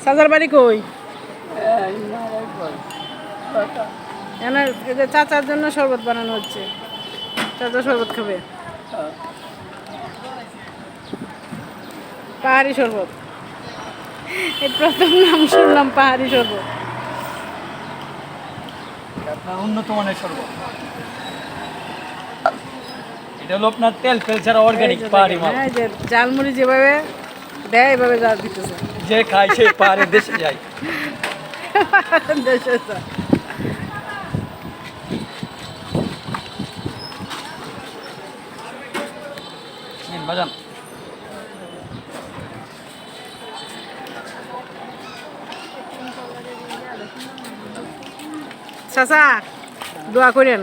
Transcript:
চাচার বাড়ি কই? এই যে চাচার জন্য শরবত বানানো হচ্ছে, চাচা শরবত খাবে, পাহাড়ি শরবত। এই প্রথম নাম শুনলাম পাহাড়ি শরবত। উন্নত মানের শরবত। এটা হলো আপনার তেল ফেল ছাড়া অর্গানিক পাহাড়ি মাল। হ্যাঁ, যে ঝালমুড়ি যেভাবে দেয় এভাবে যা দিতেছে। যে খায় সেই পাহাড়ের দেশে যায়। দেশে যা। বাজান চাচা দোয়া করেন।